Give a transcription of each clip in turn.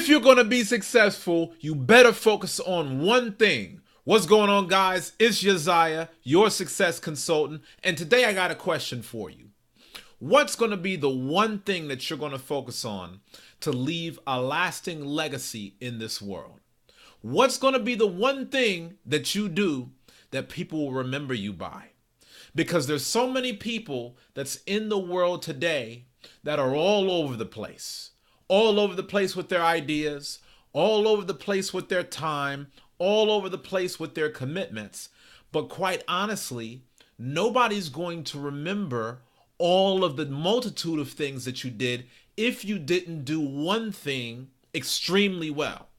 If you're going to be successful, you better focus on one thing. What's going on, guys? It's Uzziah, your success consultant, and today I got a question for you. What's going to be the one thing that you're going to focus on to leave a lasting legacy in this world? What's going to be the one thing that you do that people will remember you by? Because there's so many people that's in the world today that are all over the place. All over the place with their ideas, all over the place with their time, all over the place with their commitments. But quite honestly, nobody's going to remember all of the multitude of things that you did if you didn't do one thing extremely well.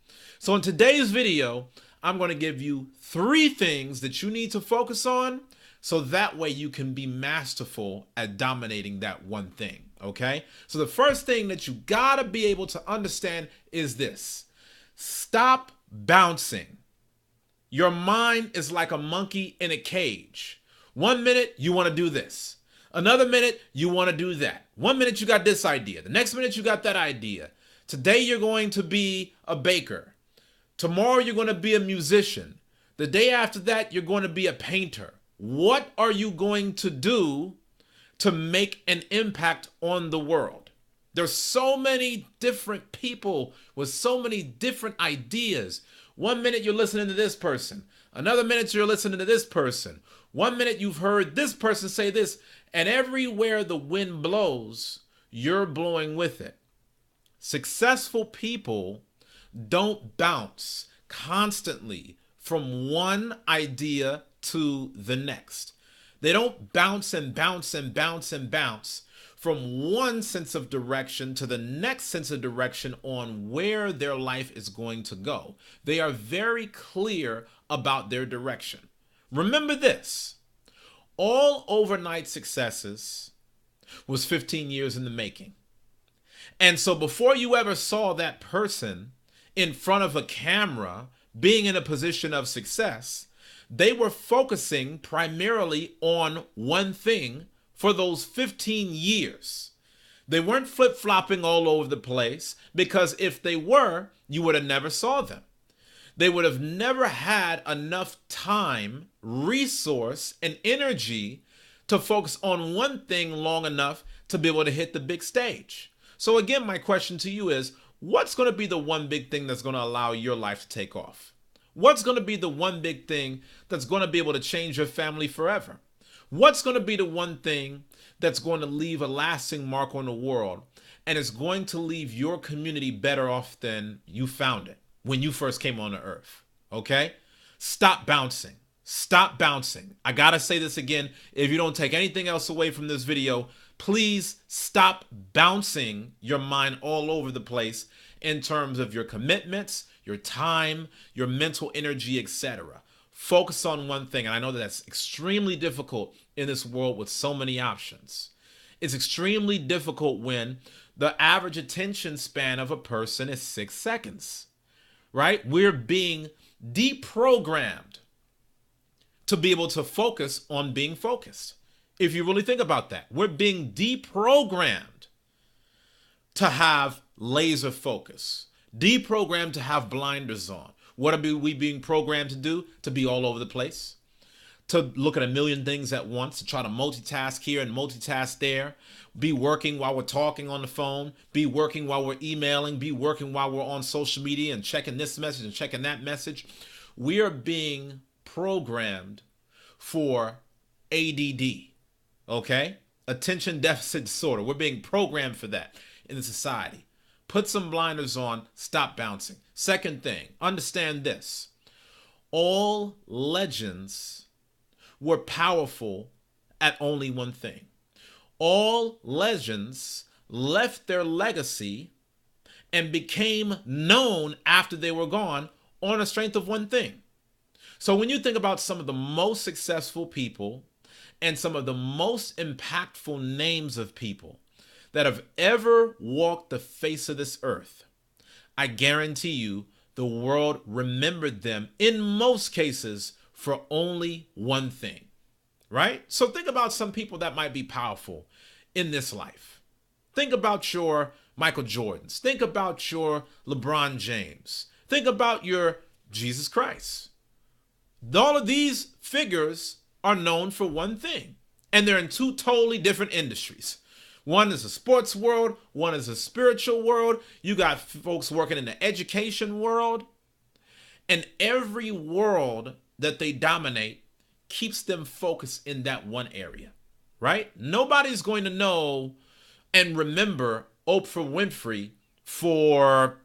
So in today's video, I'm going to give you 3 things that you need to focus on so that way you can be masterful at dominating that one thing. Okay, so the first thing that you gotta be able to understand is this: stop bouncing. Your mind is like a monkey in a cage. One minute you want to do this, another minute you want to do that. One minute you got this idea, the next minute you got that idea. Today you're going to be a baker. Tomorrow you're going to be a musician. The day after that you're going to be a painter. What are you going to do to make an impact on the world? There's so many different people with so many different ideas. One minute you're listening to this person, another minute you're listening to this person. One minute you've heard this person say this, and everywhere the wind blows, you're blowing with it. Successful people don't bounce constantly from one idea to the next. They don't bounce and bounce and bounce and bounce from one sense of direction to the next sense of direction on where their life is going to go. They are very clear about their direction. Remember this: all overnight successes was 15 years in the making. And so before you ever saw that person in front of a camera being in a position of success, they were focusing primarily on one thing for those 15 years. They weren't flip-flopping all over the place, because if they were, you would have never saw them. They would have never had enough time, resource, and energy to focus on one thing long enough to be able to hit the big stage. So again, my question to you is, what's going to be the one big thing that's going to allow your life to take off? What's going to be the one big thing that's going to be able to change your family forever? What's going to be the one thing that's going to leave a lasting mark on the world, and it's going to leave your community better off than you found it when you first came on the earth? Okay? Stop bouncing. Stop bouncing. I got to say this again. If you don't take anything else away from this video, please stop bouncing your mind all over the place in terms of your commitments, your time, your mental energy, etc. Focus on one thing. And I know that that's extremely difficult in this world with so many options. It's extremely difficult when the average attention span of a person is 6 seconds, right? We're being deprogrammed to be able to focus on being focused. If you really think about that, we're being deprogrammed to have laser focus, deprogrammed to have blinders on. What are we being programmed to do? To be all over the place, to look at a million things at once, to try to multitask here and multitask there, be working while we're talking on the phone, be working while we're emailing, be working while we're on social media and checking this message and checking that message. We are being programmed for ADD, okay? Attention deficit disorder. We're being programmed for that in the society. Put some blinders on, stop bouncing. Second thing, understand this: all legends were powerful at only one thing. All legends left their legacy and became known after they were gone on the strength of one thing. So when you think about some of the most successful people and some of the most impactful names of people that have ever walked the face of this earth, I guarantee you the world remembered them in most cases for only one thing, right? So think about some people that might be powerful in this life. Think about your Michael Jordans. Think about your LeBron James. Think about your Jesus Christ. All of these figures are known for one thing, and they're in two totally different industries. One is a sports world, one is a spiritual world. You got folks working in the education world, and every world that they dominate keeps them focused in that one area, right? Nobody's going to know and remember Oprah Winfrey for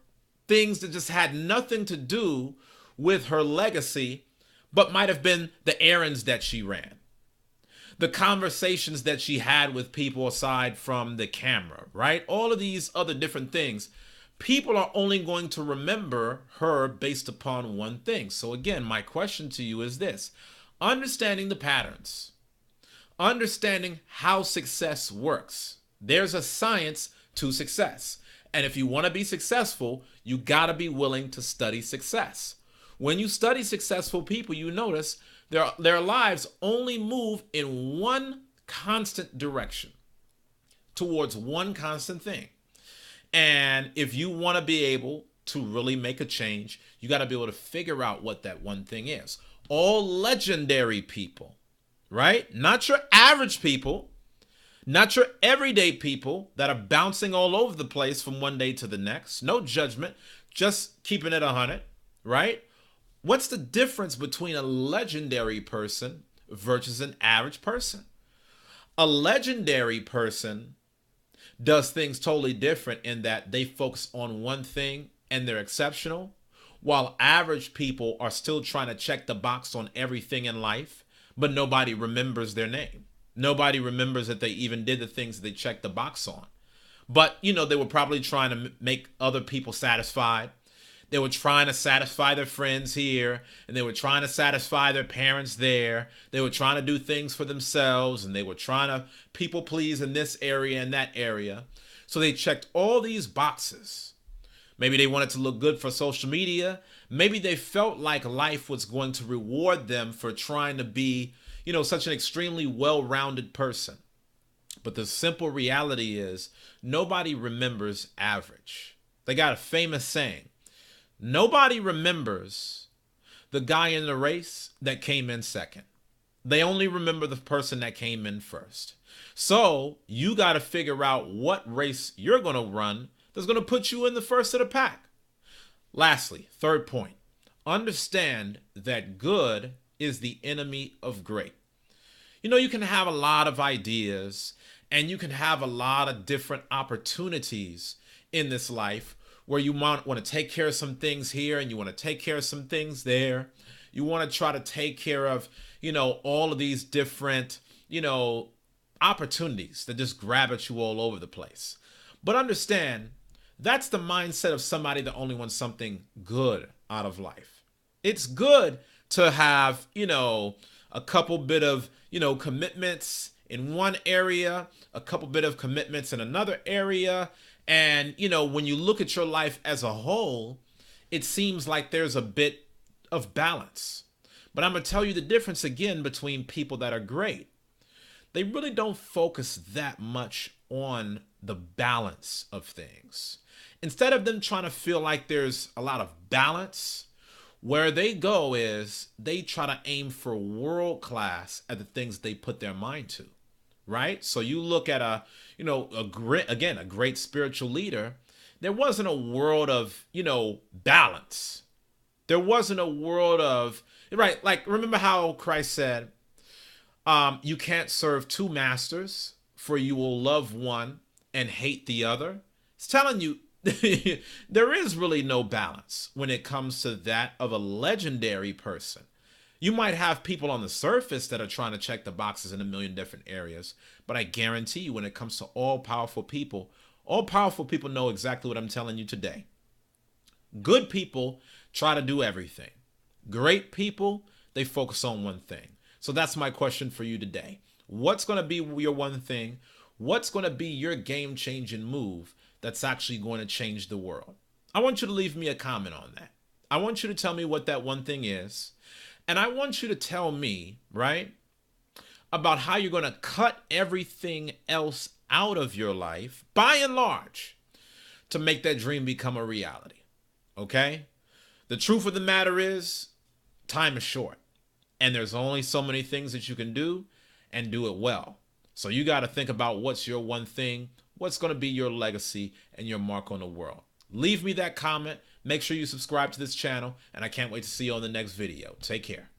things that just had nothing to do with her legacy, but might have been the errands that she ran, the conversations that she had with people aside from the camera, right? All of these other different things. People are only going to remember her based upon one thing. So again, my question to you is this: understanding the patterns, understanding how success works. There's a science to success. And if you want to be successful, you got to be willing to study success. When you study successful people, you notice their lives only move in one constant direction, towards one constant thing. And if you want to be able to really make a change, you got to be able to figure out what that one thing is. All legendary people, right? Not your average people, not your everyday people that are bouncing all over the place from one day to the next. No judgment, just keeping it 100, right? What's the difference between a legendary person versus an average person? A legendary person does things totally different in that they focus on one thing and they're exceptional, while average people are still trying to check the box on everything in life, but nobody remembers their name. Nobody remembers that they even did the things that they checked the box on. But, they were probably trying to make other people satisfied. They were trying to satisfy their friends here, and they were trying to satisfy their parents there. They were trying to do things for themselves, and they were trying to people please in this area and that area. So they checked all these boxes. Maybe they wanted to look good for social media. Maybe they felt like life was going to reward them for trying to be, such an extremely well-rounded person. But the simple reality is nobody remembers average. They got a famous saying: nobody remembers the guy in the race that came in second. They only remember the person that came in first. So you got to figure out what race you're going to run that's going to put you in the first of the pack. Lastly, third point, understand that good is the enemy of great. You can have a lot of ideas and you can have a lot of different opportunities in this life where you want to take care of some things here and you want to take care of some things there. You want to try to take care of, all of these different, opportunities that just grab at you all over the place. But understand, that's the mindset of somebody that only wants something good out of life. It's good to have, a couple bit of, commitments in one area, a couple bit of commitments in another area. And, when you look at your life as a whole, it seems like there's a bit of balance. But I'm going to tell you the difference again between people that are great. They really don't focus that much on the balance of things. Instead of them trying to feel like there's a lot of balance, where they go is they try to aim for world class at the things they put their mind to, right? So you look at a great spiritual leader. There wasn't a world of, balance. There wasn't a world of, right? Like, remember how Christ said, you can't serve two masters, for you will love one and hate the other. It's telling you there is really no balance when it comes to that of a legendary person. You might have people on the surface that are trying to check the boxes in a million different areas, but I guarantee you when it comes to all powerful people know exactly what I'm telling you today. Good people try to do everything. Great people, they focus on one thing. So that's my question for you today. What's going to be your one thing? What's going to be your game-changing move that's actually going to change the world? I want you to leave me a comment on that. I want you to tell me what that one thing is. And I want you to tell me, right, about how you're going to cut everything else out of your life, by and large, to make that dream become a reality. Okay? The truth of the matter is, time is short. And there's only so many things that you can do and do it well. So you got to think about what's your one thing, what's going to be your legacy and your mark on the world. Leave me that comment. Make sure you subscribe to this channel, and I can't wait to see you on the next video. Take care.